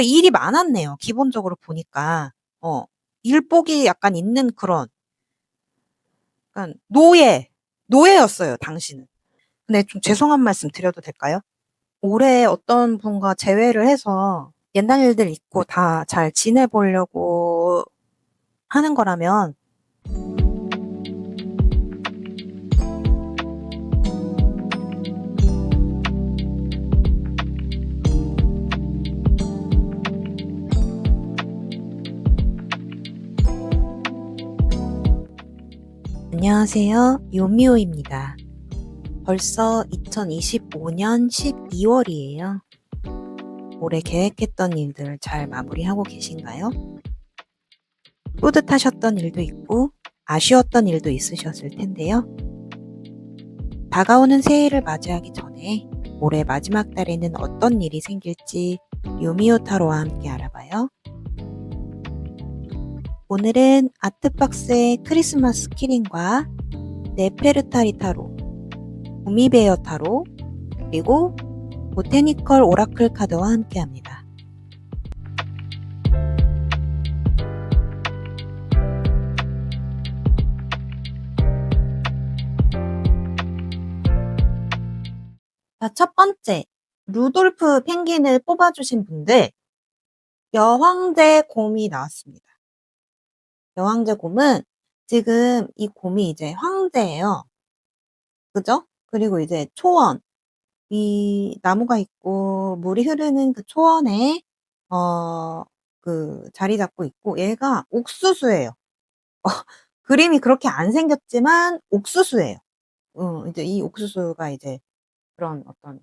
그러니까 일이 많았네요, 기본적으로 보니까. 어. 일복이 약간 있는 그런 약간 노예였어요, 당신은. 근데 좀 죄송한 말씀 드려도 될까요? 올해 어떤 분과 재회를 해서 옛날 일들 잊고 다 잘 지내보려고 하는 거라면 안녕하세요. 요미호입니다. 벌써 2025년 12월이에요. 올해 계획했던 일들 잘 마무리하고 계신가요? 뿌듯하셨던 일도 있고 아쉬웠던 일도 있으셨을 텐데요. 다가오는 새해를 맞이하기 전에 올해 마지막 달에는 어떤 일이 생길지 요미호 타로와 함께 알아봐요. 오늘은 아트박스의 크리스마스 키링과 네페르타리 타로, 구미베어 타로, 그리고 보테니컬 오라클 카드와 함께합니다. 자, 첫 번째, 루돌프 펭귄을 뽑아주신 분들, 여황제 곰이 나왔습니다. 여황제 곰은 지금 이 곰이 이제 황제예요. 그죠? 그리고 이제 초원, 이 나무가 있고 물이 흐르는 그 초원에 어, 그 자리 잡고 있고 얘가 옥수수예요. 그림이 그렇게 안 생겼지만 옥수수예요. 이제 이 옥수수가 이제 그런 어떤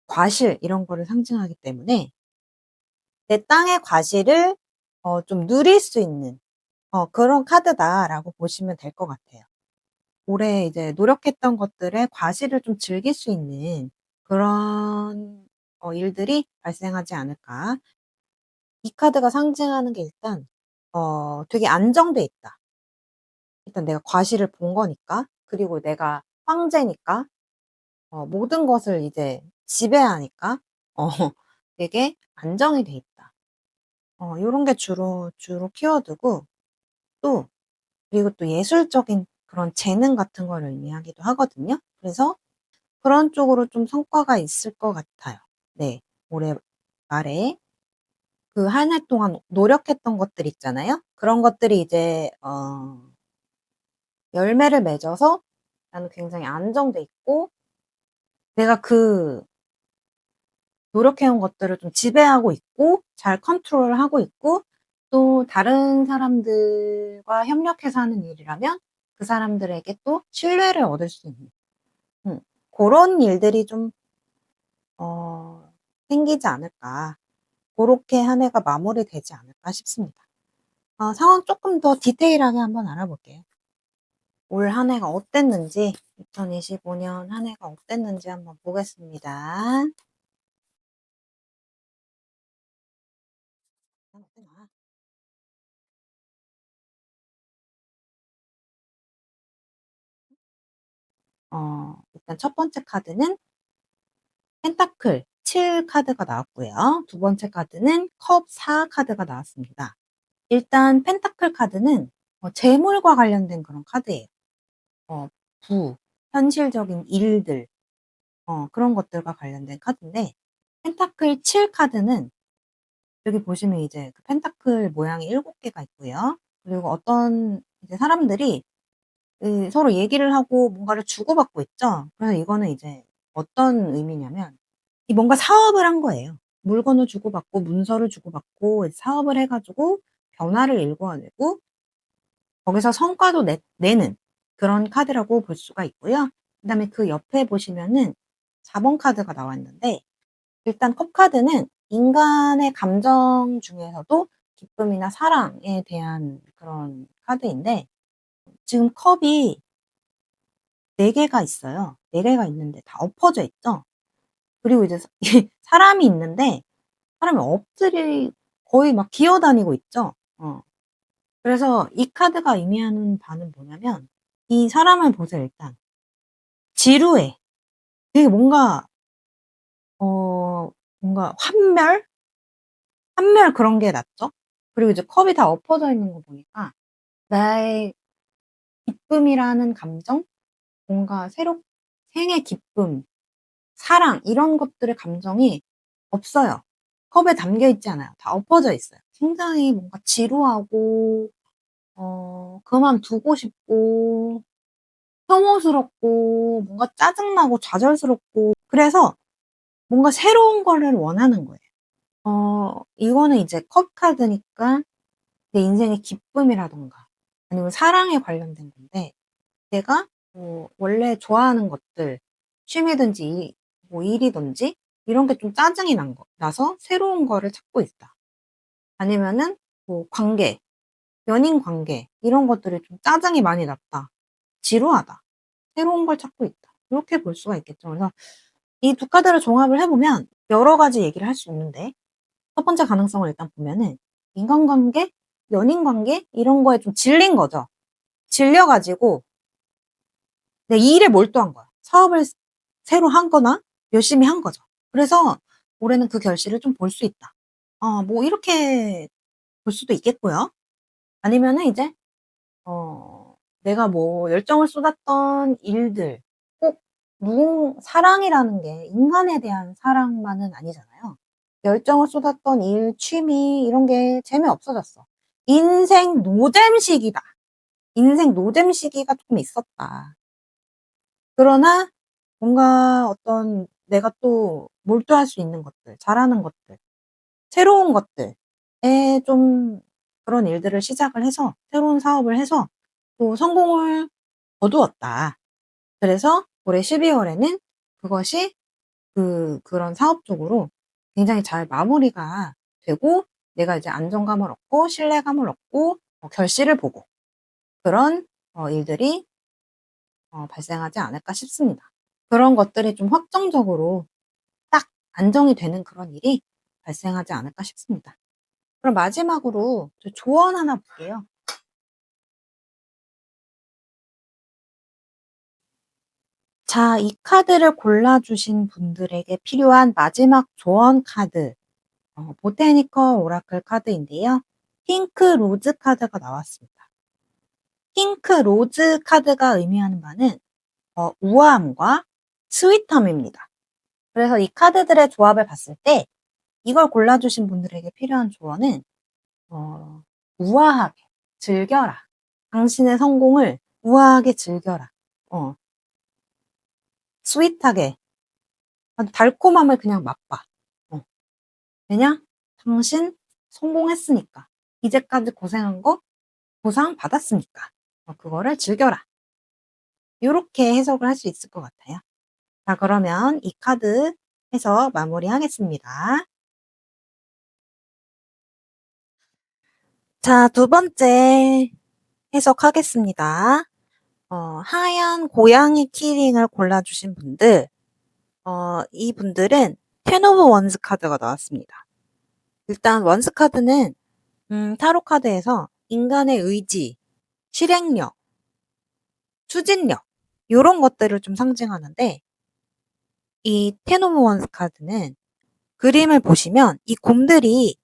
과실 이런 거를 상징하기 때문에 내 땅의 과실을 좀 누릴 수 있는 그런 카드다라고 보시면 될 것 같아요. 올해 이제 노력했던 것들의 과실을 좀 즐길 수 있는 그런 일들이 발생하지 않을까. 이 카드가 상징하는 게 일단 되게 안정돼 있다. 일단 내가 과실을 본 거니까. 그리고 내가 황제니까. 모든 것을 이제 지배하니까 어 되게 안정이 돼 있다. 요런 게 주로 키워드고 또 그리고 또 예술적인 그런 재능 같은 거를 의미하기도 하거든요. 그래서 그런 쪽으로 좀 성과가 있을 것 같아요. 네. 올해 말에 그 한 해 동안 노력했던 것들 있잖아요. 그런 것들이 이제 열매를 맺어서 나는 굉장히 안정돼 있고 내가 그 노력해 온 것들을 좀 지배하고 있고 잘 컨트롤하고 있고 또 다른 사람들과 협력해서 하는 일이라면 그 사람들에게 또 신뢰를 얻을 수 있는 음 고런 일들이 좀 생기지 않을까. 고렇게 한 해가 마무리되지 않을까 싶습니다. 상황 쪼끔 더 디테일하게 한번 알아볼게요. 올 한 해가 어땠는지 2025년 한 해가 어땠는지 한번 보겠습니다. 일단 첫 번째 카드는 펜타클 7 카드가 나왔고요. 두 번째 카드는 컵 4 카드가 나왔습니다. 일단 펜타클 카드는 재물과 관련된 그런 카드예요. 어 부, 현실적인 일들 그런 것들과 관련된 카드인데 펜타클 7 카드는 여기 보시면 이제 그 펜타클 모양이 7 개가 있고요. 그리고 어떤 이제 사람들이 서로 얘기를 하고 뭔가를 주고받고 있죠. 그래서 이거는 이제 어떤 의미냐면 이 뭔가 사업을 한 거예요. 물건을 주고받고 문서를 주고받고 사업을 해 가지고 변화를 일궈내고 거기서 성과도 내는 그런 카드라고 볼 수가 있고요. 그다음에 그 옆에 보시면은 4번 카드가 나와 있는데 일단 컵 카드는 인간의 감정 중에서도 기쁨이나 사랑에 대한 그런 카드인데 지금 컵이 4 개가 있어요. 4 개가 있는데 다 엎어져 있죠. 그리고 이제 사람이 있는데 사람이 엎드리 거의 막 기어 다니고 있죠. 그래서 이 카드가 의미하는 바는 뭐냐면 이 사람을 보세요 일단. 지루해. 되게 뭔가 뭔가 환멸? 한멸 그런 게 낫죠? 그리고 이제 컵이 다 엎어져 있는 거 보니까 나의 기쁨이라는 감정? 뭔가 생의 기쁨, 사랑 이런 것들의 감정이 없어요. 컵에 담겨 있지 않아요. 다 엎어져 있어요. 굉장히 뭔가 지루하고 그만두고 싶고 혐오스럽고 뭔가 짜증나고 좌절스럽고 그래서 뭔가 새로운 거를 원하는 거예요. 이거는 이제 컵 카드니까 내 인생의 기쁨이라던가 아니면 사랑에 관련된 건데 내가 뭐 원래 좋아하는 것들 취미든지 뭐 일이든지 이런 게 좀 짜증이 나서 새로운 거를 찾고 있다. 아니면은 뭐 관계, 연인 관계 이런 것들이 좀 짜증이 많이 났다. 지루하다. 새로운 걸 찾고 있다. 이렇게 볼 수가 있겠죠. 그래서 이 두 카드를 종합을 해보면 여러 가지 얘기를 할 수 있는데 첫 번째 가능성을 일단 보면은 인간관계, 연인관계 이런 거에 좀 질린 거죠. 질려가지고 내 일에 몰두한 거야. 사업을 새로 한 거나 열심히 한 거죠. 그래서 올해는 그 결실을 좀 볼 수 있다. 뭐 이렇게 볼 수도 있겠고요. 아니면은 이제 내가 뭐 열정을 쏟았던 일들 꼭 사랑이라는 게 인간에 대한 사랑만은 아니잖아요. 열정을 쏟았던 일, 취미 이런 게 재미없어졌어. 인생 노잼 시기다. 인생 노잼 시기가 조금 있었다. 그러나 뭔가 어떤 내가 또 몰두할 수 있는 것들, 잘하는 것들, 새로운 것들에 좀 그런 일들을 시작을 해서 새로운 사업을 해서 또 성공을 거두었다. 그래서 올해 12월에는 그것이 그런 사업 적으로 굉장히 잘 마무리가 되고 내가 이제 안정감을 얻고 신뢰감을 얻고 결실을 보고 그런 일들이 발생하지 않을까 싶습니다. 그런 것들이 좀 확정적으로 딱 안정이 되는 그런 일이 발생하지 않을까 싶습니다. 그럼 마지막으로 저 조언 하나 볼게요. 자, 이 카드를 골라주신 분들에게 필요한 마지막 조언 카드, 보테니컬 오라클 카드인데요. 핑크 로즈 카드가 나왔습니다. 핑크 로즈 카드가 의미하는 바는 우아함과 스윗함입니다. 그래서 이 카드들의 조합을 봤을 때 이걸 골라주신 분들에게 필요한 조언은 우아하게 즐겨라. 당신의 성공을 우아하게 즐겨라. 스윗하게 아주 달콤함을 그냥 맛봐. 왜냐? 당신 성공했으니까. 이제까지 고생한 거 보상 받았으니까. 그거를 즐겨라. 요렇게 해석을 할 수 있을 것 같아요. 자, 그러면 이 카드 해석 마무리하겠습니다. 자, 두 번째 해석하겠습니다. 하얀 고양이 키링을 골라주신 분들, 이 분들은 텐 오브 원스 카드가 나왔습니다. 일단 원스 카드는 타로 카드에서 인간의 의지, 실행력, 추진력 요런 것들을 좀 상징하는데 이 텐 오브 원스 카드는 그림을 보시면 이 곰이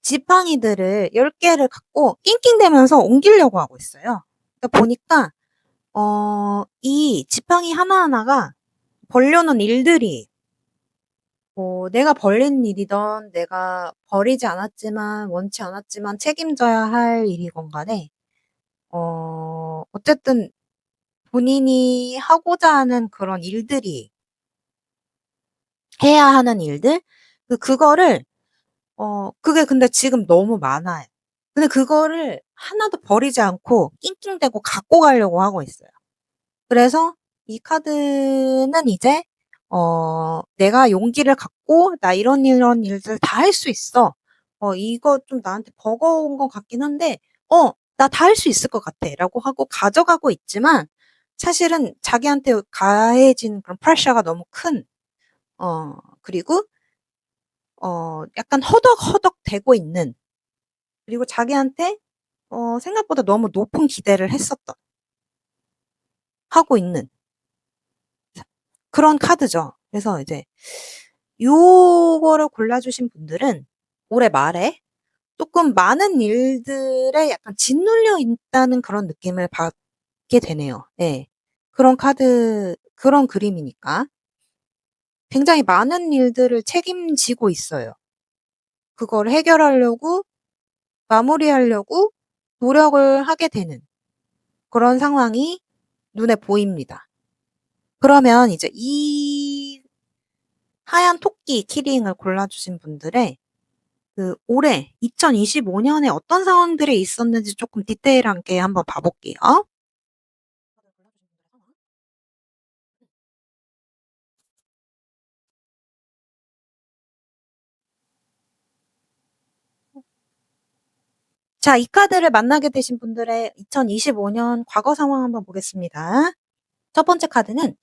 지팡이들을 10개를 갖고 낑낑대면서 옮기려고 하고 있어요. 그러니까 보니까 이 지팡이 하나하나가 벌려놓은 일들이 내가 벌린 일이든 내가 버리지 않았지만 원치 않았지만 책임져야 할 일이건 간에 어쨌든 본인이 하고자 하는 그런 일들이 해야 하는 일들 그거를 그게 근데 지금 너무 많아요. 근데 그거를 하나도 버리지 않고 낑낑대고 갖고 가려고 하고 있어요. 그래서 이 카드는 이제 내가 용기를 갖고 나 이런 일들 다 할 수 있어. 이거 좀 나한테 버거운 것 같긴 한데 나 다 할 수 있을 것 같아라고 하고 가져가고 있지만 사실은 자기한테 가해진 그런 프레셔가 너무 큰 그리고 약간 허덕허덕대고 있는 그리고 자기한테 생각보다 너무 높은 기대를 하고 있는 그런 카드죠. 그래서 이제 요거를 골라주신 분들은 올해 말에 쪼끔 많은 일들에 약간 짓눌려 있다는 그런 느낌을 받게 되네요. 네. 그런 그림이니까. 굉장히 많은 일들을 책임지고 있어요. 그걸 해결하려고 마무리하려고 노력을 하게 되는 그런 상황이 눈에 보입니다. 그러면 이제 이 하얀 토끼 키링을 골라주신 분들의 그 올해 2025 년에 어떤 상황들이 있었는지 쪼끔 디테일하게 한번 봐 볼게요. 자, 이 카드를 만나게 되신 분들의 2025년 과거 상황 한번 보겠습니다. 첫 번째 카드는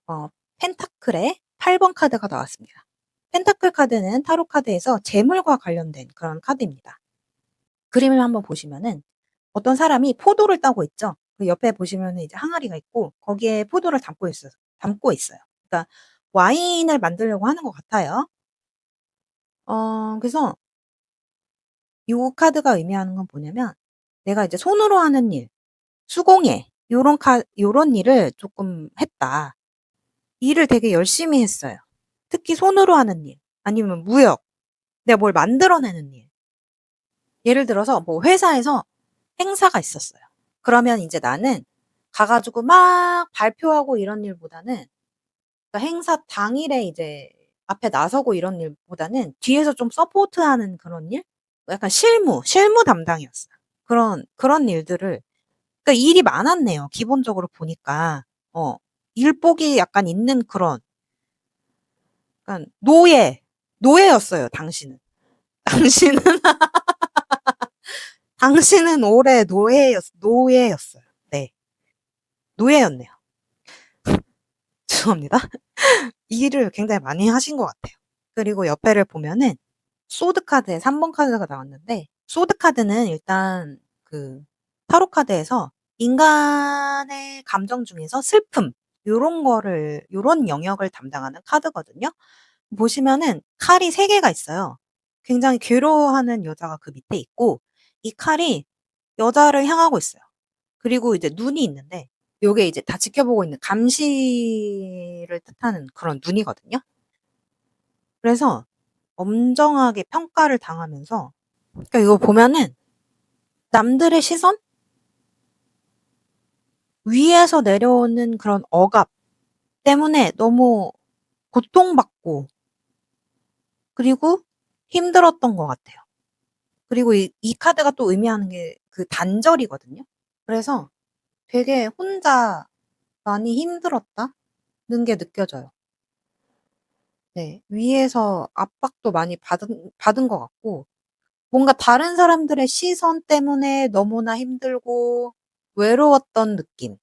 어 펜타클의 8번 카드가 나왔습니다. 펜타클 카드는 타로 카드에서 재물과 관련된 그런 카드입니다. 그림을 한번 보시면은 어떤 사람이 포도를 따고 있죠. 그 옆에 보시면은 이제 항아리가 있고 거기에 포도를 담고 있어요. 그러니까 와인을 만들려고 하는 것 같아요. 그래서 요 카드가 의미하는 건 뭐냐면 내가 이제 손으로 하는 일, 수공예 요런 일을 쪼끔 했다. 일을 되게 열심히 했어요. 특히 손으로 하는 일 아니면 무역, 내가 뭘 만들어내는 일. 예를 들어서 뭐 회사에서 행사가 있었어요. 그러면 인제 나는 가 가지고 막 발표하고 이런 일보다는 그러니까 행사 당일에 이제 앞에 나서고 이런 일보다는 뒤에서 좀 서포트하는 그런 일? 약간 실무 담당이었어요. 그런 일들을 그러니까 일이 많았네요, 기본적으로 보니까. 어. 일복이 약간 있는 그런 약간 노예였어요, 당신은. 당신은 당신은 올해 노예였어요. 네. 노예였네요. 죄송합니다. 일을 굉장히 많이 하신 것 같아요. 그리고 옆에를 보면은 소드 카드에 3번 카드가 나왔는데 소드 카드는 일단 그 타로 카드에서 인간의 감정 중에서 슬픔 요런 영역을 담당하는 카드거든요. 보시면은 칼이 3 개가 있어요. 굉장히 괴로워하는 여자가 그 밑에 있고 이 칼이 여자를 향하고 있어요. 그리고 이제 눈이 있는데 요게 이제 다 지켜보고 있는 감시를 뜻하는 그런 눈이거든요. 그래서 엄정하게 평가를 당하면서 그러니까 이거 보면은 남들의 시선? 위에서 내려오는 그런 억압 때문에 너무 고통받고 그리고 힘들었던 것 같아요. 그리고 이 카드가 또 의미하는 게 그 단절이거든요. 그래서 되게 혼자 많이 힘들었다는 게 느껴져요. 네. 위에서 압박도 많이 받은 것 같고 뭔가 다른 사람들의 시선 때문에 너무나 힘들고 외로웠던 느낌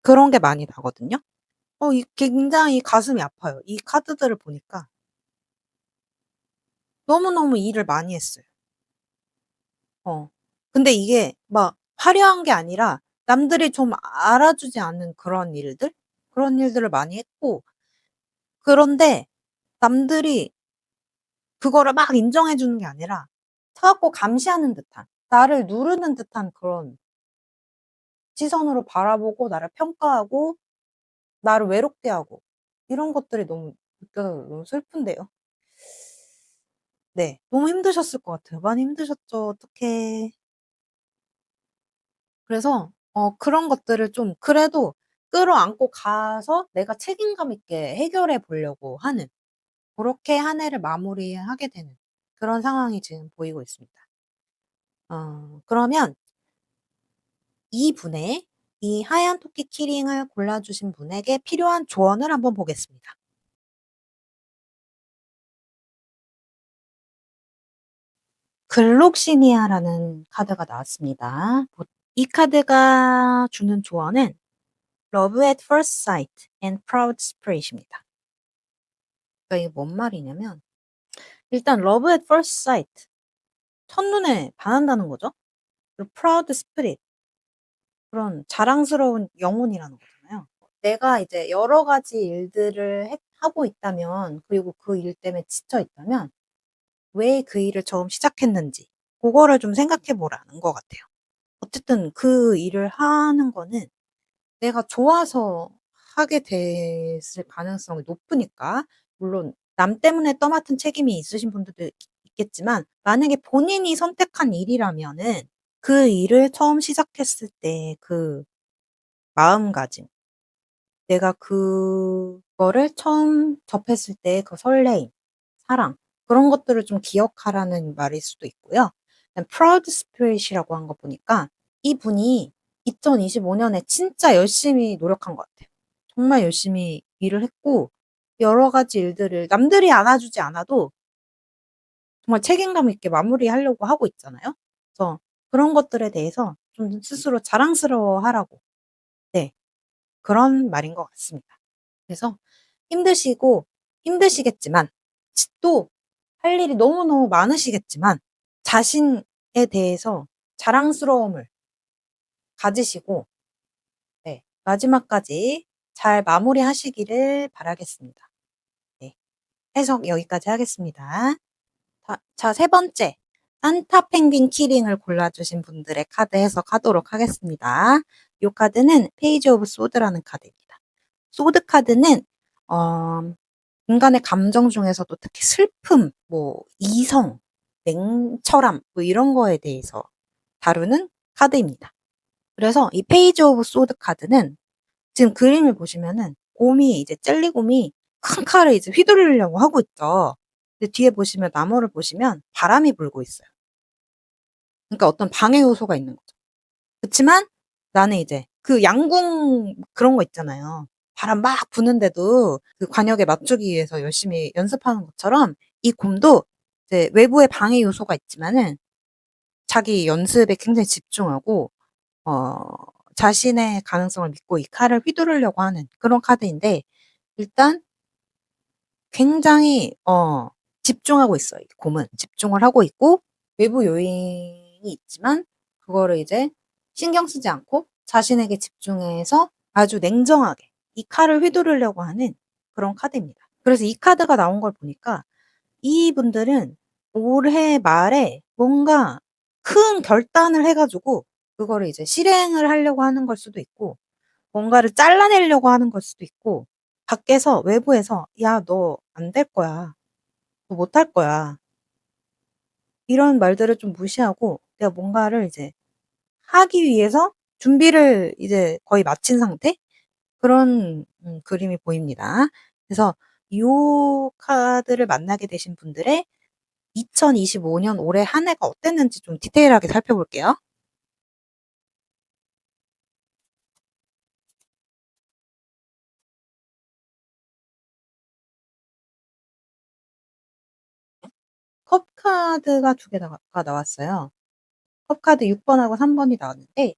그런 게 많이 나거든요. 이 굉장히 가슴이 아파요. 이 카드들을 보니까 너무너무 일을 많이 했어요. 어. 근데 이게 막 화려한 게 아니라 남들이 좀 알아주지 않는 그런 일들을 많이 했고 그런데 남들이 그거를 막 인정해 주는 게 아니라 자꾸 감시하는 듯한 나를 누르는 듯한 그런 시선으로 바라보고 나를 평가하고 나를 외롭게 하고 이런 것들이 너무 느껴져서 너무 슬픈데요. 네. 너무 힘드셨을 것 같아요. 많이 힘드셨죠. 어떡해. 그래서 그런 것들을 좀 그래도 끌어안고 가서 내가 책임감 있게 해결해 보려고 하는 고렇게 한 해를 마무리하게 되는 그런 상황이 지금 보이고 있습니다. 그러면 이분의 이 하얀 토끼 키링을 골라 주신 분에게 필요한 조언을 한번 보겠습니다. 글록시니아라는 카드가 나왔습니다. 이 카드가 주는 조언은 Love at first sight and proud spirit입니다. 그러니까 이게 뭔 말이냐면 일단 Love at first sight 첫눈에 반한다는 거죠. 그리고 proud spirit 그런 자랑스러운 영혼이라는 거잖아요. 내가 이제 여러 가지 일들을 하고 있다면, 그리고 그 일 때문에 지쳐 있다면 왜 그 일을 처음 시작했는지 그거를 좀 생각해 보라는 것 같아요. 어쨌든 그 일을 하는 거는 내가 좋아서 하게 됐을 가능성이 높으니까. 물론 남 때문에 떠맡은 책임이 있으신 분들도 있겠지만, 만약에 본인이 선택한 일이라면은 그 일을 처음 시작했을 때 그 마음가짐, 내가 그거를 처음 접했을 때 그 설레임, 사랑, 그런 것들을 좀 기억하라는 말일 수도 있고요. 그다음에 proud spirit이라고 한 거 보니까 이분이 2025 년에 진짜 열심히 노력한 것 같아요. 정말 열심히 일을 했고 여러 가지 일들을 남들이 안아주지 않아도 정말 책임감 있게 마무리하려고 하고 있잖아요. 그래서 그런 것들에 대해서 좀 스스로 자랑스러워하라고, 네, 그런 말인 것 같습니다. 그래서 힘드시고 힘드시겠지만, 또 할 일이 너무너무 많으시겠지만 자신에 대해서 자랑스러움을 가지시고, 네, 마지막까지 잘 마무리하시기를 바라겠습니다. 네. 해석 여기까지 하겠습니다. 자, 세 번째. 산타 펭귄 키링을 골라주신 분들의 카드 해석하도록 하겠습니다. 이 카드는 페이지 오브 소드라는 카드입니다. 소드 카드는 어, 인간의 감정 중에서도 특히 슬픔, 뭐 이성, 냉철함, 뭐 이런 거에 대해서 다루는 카드입니다. 그래서 이 페이지 오브 소드 카드는 지금 그림을 보시면은 곰이, 이제 젤리곰이 큰 칼을 이제 휘두르려고 하고 있죠. 근데 뒤에 보시면, 나무를 보시면 바람이 불고 있어요. 그러니까 어떤 방해 요소가 있는 거죠. 그치만 나는 이제 그 양궁 그런 거 있잖아요. 바람 막 부는데도 그 관역에 맞추기 위해서 열심히 연습하는 것처럼 이 곰도 이제 외부의 방해 요소가 있지만은 자기 연습에 굉장히 집중하고 어 자신의 가능성을 믿고 이 칼을 휘두르려고 하는 그런 카드인데, 일단 굉장히 집중하고 있어요. 이 곰은 집중을 하고 있고 외부 요인이 있지만 그거를 이제 신경 쓰지 않고 자신에게 집중해서 아주 냉정하게 이 칼을 휘두르려고 하는 그런 카드입니다. 그래서 이 카드가 나온 걸 보니까 이분들은 올해 말에 뭔가 큰 결단을 해 가지고 그거를 이제 실행을 하려고 하는 걸 수도 있고, 뭔가를 잘라내려고 하는 걸 수도 있고, 밖에서 외부에서 "야 너 안 될 거야. 너 못할 거야." 이런 말들을 좀 무시하고 내가 뭔가를 이제 하기 위해서 준비를 이제 거의 마친 상태? 그런 그림이 보입니다. 그래서 요 카드를 만나게 되신 분들의 2025년 올해 한 해가 어땠는지 좀 디테일하게 살펴볼게요. 컵 카드가 두 개가 나왔어요. 컵 카드 6 번하고 3 번이 나왔는데,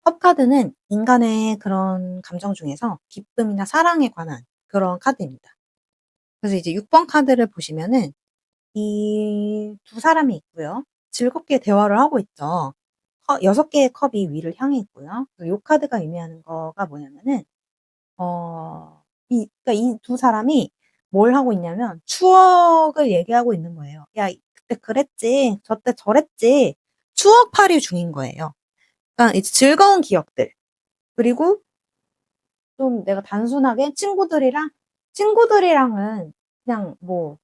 컵 카드는 인간의 그런 감정 중에서 기쁨이나 사랑에 관한 그런 카드입니다. 그래서 이제 6번 카드를 보시면은 이 두 사람이 있고요. 즐겁게 대화를 하고 있죠. 6 개의 컵이 위를 향해 있고요. 요 카드가 의미하는 거가 뭐냐면은 그러니까 이 두 사람이 뭘 하고 있냐면 추억을 얘기하고 있는 거예요. "야 그때 그랬지. 저때 저랬지." 추억팔이 중인 거예요. 그러니까 이제 즐거운 기억들, 그리고 좀 내가 단순하게 친구들이랑은 그냥 뭐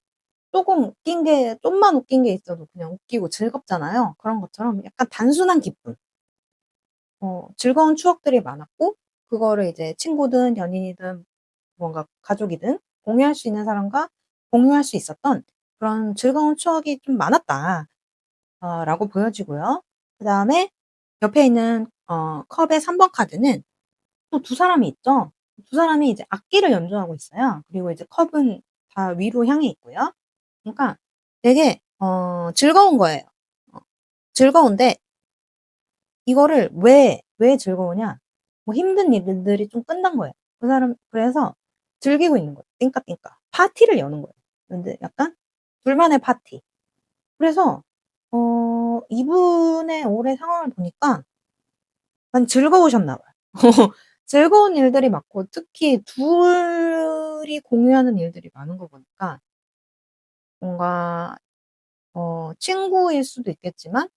쪼금 웃긴 게, 좀만 웃긴 게 있어도 그냥 웃기고 즐겁잖아요. 그런 것처럼 약간 단순한 기쁨, 즐거운 추억들이 많았고, 그거를 이제 친구든 연인이든 뭔가 가족이든 공유할 수 있는 사람과 공유할 수 있었던 그런 즐거운 추억이 좀 많았다. 라고 보여지고요. 그다음에 옆에 있는 컵의 3번 카드는 또 두 사람이 있죠. 두 사람이 이제 악기를 연주하고 있어요. 그리고 이제 컵은 다 위로 향해 있고요. 그러니까 되게 즐거운 거예요. 어 즐거운데 이거를 왜 즐거우냐, 뭐 힘든 일들이 좀 끝난 거예요. 그래서 즐기고 있는 거예요. 띵까띵까. 파티를 여는 거예요. 근데 약간 둘만의 파티. 그래서 이분의 올해 상황을 보니까 많이 즐거우셨나 봐요. 즐거운 일들이 많고 특히 둘이 공유하는 일들이 많은 거 보니까 뭔가 친구일 수도 있겠지만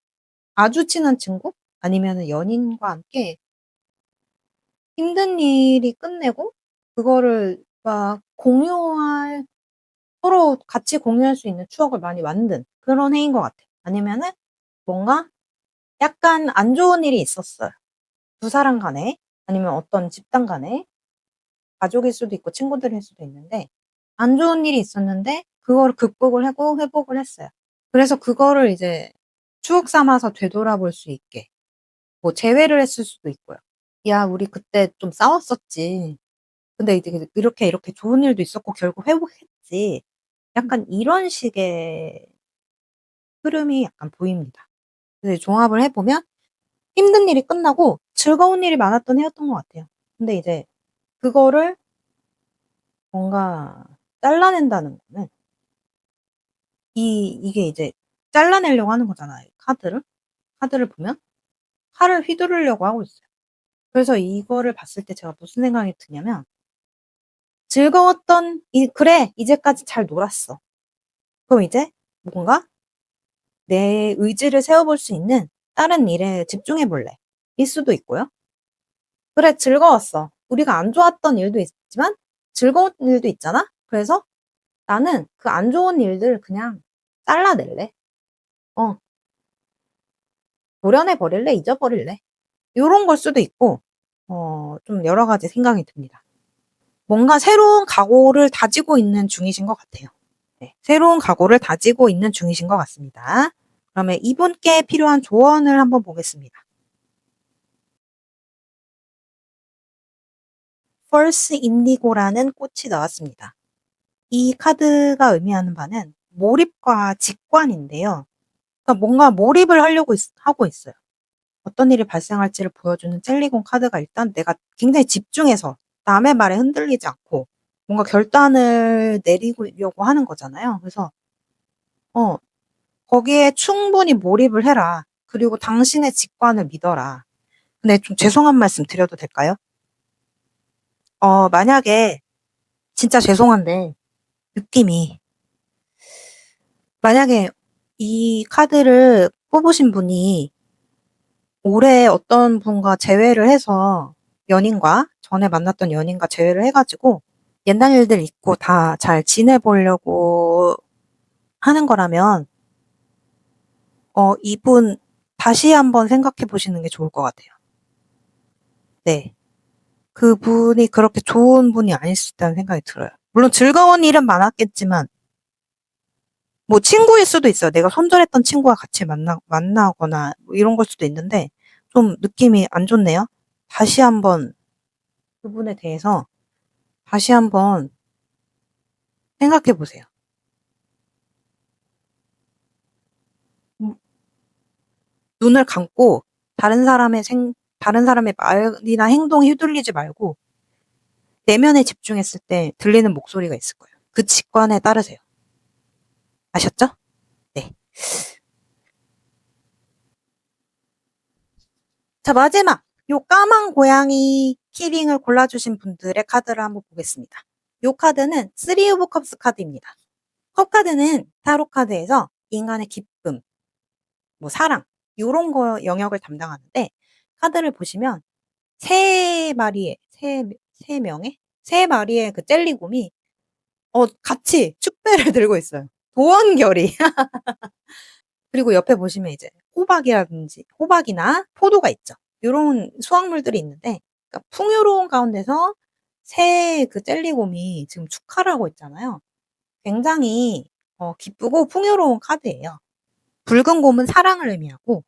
아주 친한 친구 아니면은 연인과 함께 힘든 일이 끝내고 그거를 막 공유할 서로 같이 공유할 수 있는 추억을 많이 만든 그런 해인 것 같아요. 아니면은 뭔가 약간 안 좋은 일이 있었어요. 두 사람 간에 아니면 어떤 집단 간에 가족일 수도 있고 친구들일 수도 있는데 안 좋은 일이 있었는데 그거를 극복을 하고 회복을 했어요. 그래서 그거를 이제 추억 삼아서 되돌아볼 수 있게 뭐 재회를 했을 수도 있고요. "야 우리 그때 좀 싸웠었지. 근데 이제 이렇게, 이렇게 좋은 일도 있었고 결국 회복했지." 약간 이런 식의 흐름이 약간 보입니다. 그래서 종합을 해 보면 힘든 일이 끝나고 즐거운 일이 많았던 해였던 것 같아요. 근데 이제 그거를 뭔가 잘라낸다는 거는 이게 이제 잘라내려고 하는 거잖아요, 카드를. 카드를 보면 칼을 휘두르려고 하고 있어요. 그래서 이거를 봤을 때 제가 무슨 생각이 드냐면 즐거웠던 이 '그래 이제까지 잘 놀았어.' 그럼 이제 뭔가 내 의지를 세워 볼 수 있는 다른 일에 집중해 볼래. 일 수도 있고요. '그래 즐거웠어. 우리가 안 좋았던 일도 있지만 즐거운 일도 있잖아. 그래서 나는 그 안 좋은 일들 그냥 잘라낼래. 어 도려내 버릴래. 잊어버릴래.' 요런 걸 수도 있고 좀 여러 가지 생각이 듭니다. 뭔가 새로운 각오를 다지고 있는 중이신 것 같아요. 네. 새로운 각오를 다지고 있는 중이신 것 같습니다. 그러면 이분께 필요한 조언을 한번 보겠습니다. False Indigo라는 꽃이 나왔습니다. 이 카드가 의미하는 바는 몰입과 직관인데요. 그러니까 뭔가 몰입을 하려고 하고 있어요. 어떤 일이 발생할지를 보여주는 젤리곤 카드가 일단 내가 굉장히 집중해서 남의 말에 흔들리지 않고 뭔가 결단을 내리려고 하는 거잖아요. 그래서 어 거기에 충분히 몰입을 해라. 그리고 당신의 직관을 믿어라. 근데 좀 죄송한 말씀 드려도 될까요? 만약에 진짜 죄송한데 느낌이 만약에 이 카드를 뽑으신 분이 올해 어떤 분과 재회를 해서 연인과 전에 만났던 연인과 재회를 해 가지고 옛날 일들 잊고 다 잘 지내보려고 하는 거라면 이분 다시 한번 생각해 보시는 게 좋을 것 같아요. 네. 그분이 그렇게 좋은 분이 아닐 수 있다는 생각이 들어요. 물론 즐거운 일은 많았겠지만 뭐 친구일 수도 있어요. 내가 손절했던 친구와 같이 만나거나 뭐 이런 걸 수도 있는데 좀 느낌이 안 좋네요. 다시 한번 그분에 대해서 다시 한번 생각해 보세요. 음 눈을 감고 다른 사람의 말이나 행동에 휘둘리지 말고 내면에 집중했을 때 들리는 목소리가 있을 거예요. 그 직관에 따르세요. 아셨죠? 네. 자 마지막 요 까만 고양이 키링을 골라주신 분들의 카드를 한번 보겠습니다. 요 카드는 3 오브 컵스 카드입니다. 컵 카드는 타로 카드에서 인간의 기쁨, 뭐 사랑 요런 거 영역을 담당하는데 카드를 보시면 세 마리의 세 명의 세 마리의 그 젤리곰이 같이 축배를 들고 있어요. 도원결이. 그리고 옆에 보시면 이제 호박이라든지 호박이나 포도가 있죠. 요런 수확물들이 있는데 그러니까 풍요로운 가운데서 새 그 젤리곰이 지금 축하를 하고 있잖아요. 굉장히 기쁘고 풍요로운 카드예요. 붉은 곰은 사랑을 의미하고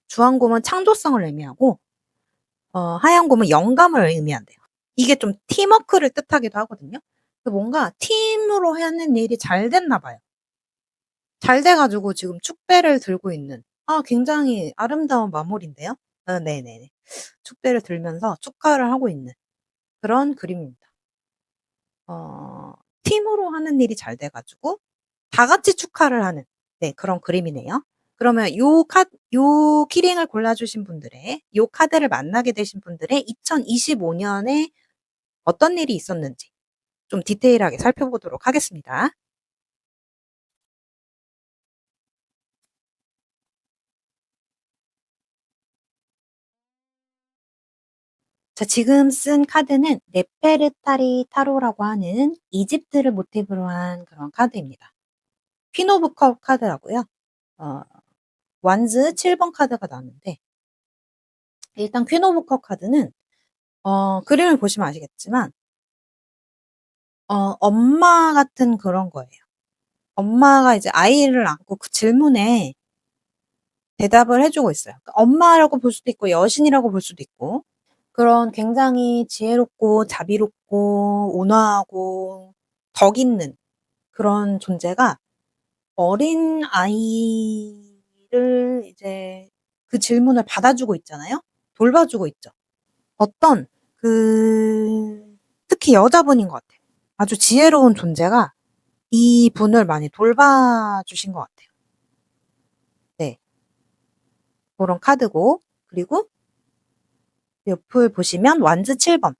주황 곰은 창조성을 의미하고 하얀 곰은 영감을 의미한대요. 이게 좀 팀워크를 뜻하기도 하거든요. 뭔가 팀으로 하는 일이 잘 됐나 봐요. 잘 돼 가지고 지금 축배를 들고 있는 굉장히 아름다운 마무리인데요. 네네네. 축배를 들면서 축하를 하고 있는 그런 그림입니다. 어 팀으로 하는 일이 잘 돼 가지고 다 같이 축하를 하는 그런 그림이네요. 그러면 요 키링을 골라주신 분들의, 요 카드를 만나게 되신 분들의 2025년에 어떤 일이 있었는지 좀 디테일하게 살펴보도록 하겠습니다. 자, 지금 쓴 카드는 네페르타리 타로라고 하는 이집트를 모티브로 한 그런 카드입니다. 퀸 오브 컵 카드라고요. 완즈 7번 카드가 나왔는데, 일단 퀸 오브 컵 카드는 그림을 보시면 아시겠지만 엄마 같은 그런 거예요. 엄마가 이제 아이를 안고 그 질문에 대답을 해주고 있어요. 그러니까 엄마라고 볼 수도 있고 여신이라고 볼 수도 있고, 그런 굉장히 지혜롭고 자비롭고 온화하고 덕 있는 그런 존재가 어린 아이를 이제 그 질문을 받아주고 있잖아요. 돌봐주고 있죠. 어떤 특히 여자분인 것 같아요. 아주 지혜로운 존재가 이 분을 많이 돌봐주신 것 같아요. 네. 그런 카드고, 그리고 옆을 보시면 완즈 7번.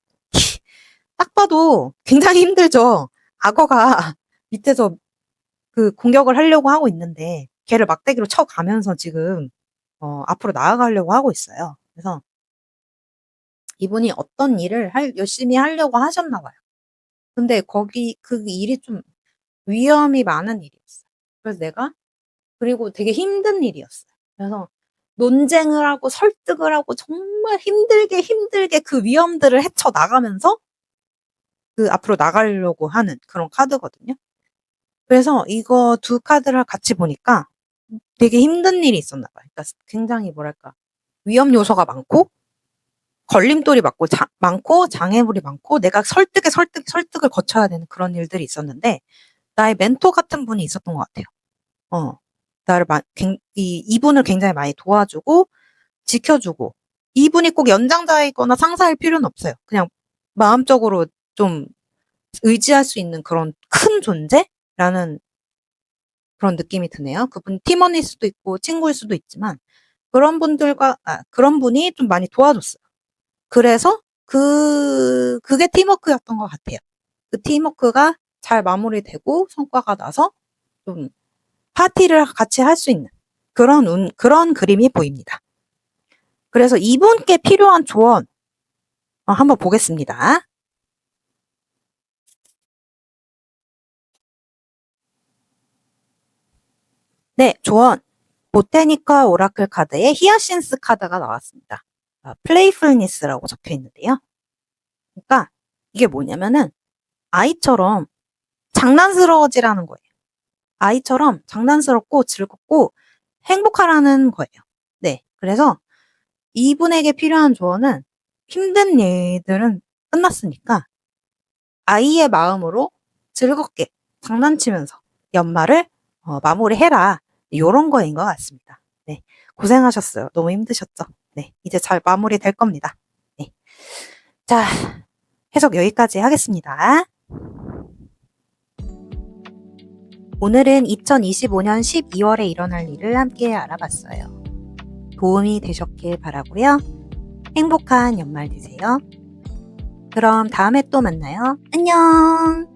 딱 봐도 굉장히 힘들죠. 악어가 밑에서 그 공격을 하려고 하고 있는데 걔를 막대기로 쳐가면서 지금 앞으로 나아가려고 하고 있어요. 그래서 이분이 어떤 일을 열심히 하려고 하셨나 봐요. 근데 거기 그 일이 좀 위험이 많은 일이었어요. 그래서 그리고 되게 힘든 일이었어요. 그래서 논쟁을 하고 설득을 하고 정말 힘들게 그 위험들을 헤쳐나가면서 그 앞으로 나가려고 하는 그런 카드거든요. 그래서 이거 두 카드를 같이 보니까 되게 힘든 일이 있었나 봐요. 그러니까 굉장히 뭐랄까, 위험 요소가 많고 걸림돌이 많고 장애물이 많고 내가 설득을 거쳐야 되는 그런 일들이 있었는데, 나의 멘토 같은 분이 있었던 것 같아요. 나를 이분을 굉장히 많이 도와주고 지켜주고, 이분이 꼭 연장자이거나 상사일 필요는 없어요. 그냥 마음적으로 좀 의지할 수 있는 그런 큰 존재라는 그런 느낌이 드네요. 그분 팀원일 수도 있고 친구일 수도 있지만 그런 분이 좀 많이 도와줬어요. 그래서 그게 팀워크였던 것 같아요. 그 팀워크가 잘 마무리되고 성과가 나서 좀 파티를 같이 할 수 있는 그런 그림이 보입니다. 그래서 이분께 필요한 조언 한번 보겠습니다. 네, 조언. 보테니컬 오라클 카드에 히아신스 카드가 나왔습니다. 플레이풀니스라고 적혀 있는데요. 그러니까 이게 뭐냐면은 아이처럼 장난스러워지라는 거예요. 아이처럼 장난스럽고 즐겁고 행복하라는 거예요. 네, 그래서 이분에게 필요한 조언은 힘든 일들은 끝났으니까 아이의 마음으로 즐겁게 장난치면서 연말을 마무리해라. 요런 거인 것 같습니다. 네, 고생하셨어요. 너무 힘드셨죠? 네, 이제 잘 마무리될 겁니다. 네. 자, 해석 여기까지 하겠습니다. 오늘은 2025년 12월에 일어날 일을 함께 알아봤어요. 도움이 되셨길 바라고요. 행복한 연말 되세요. 그럼 다음에 또 만나요. 안녕!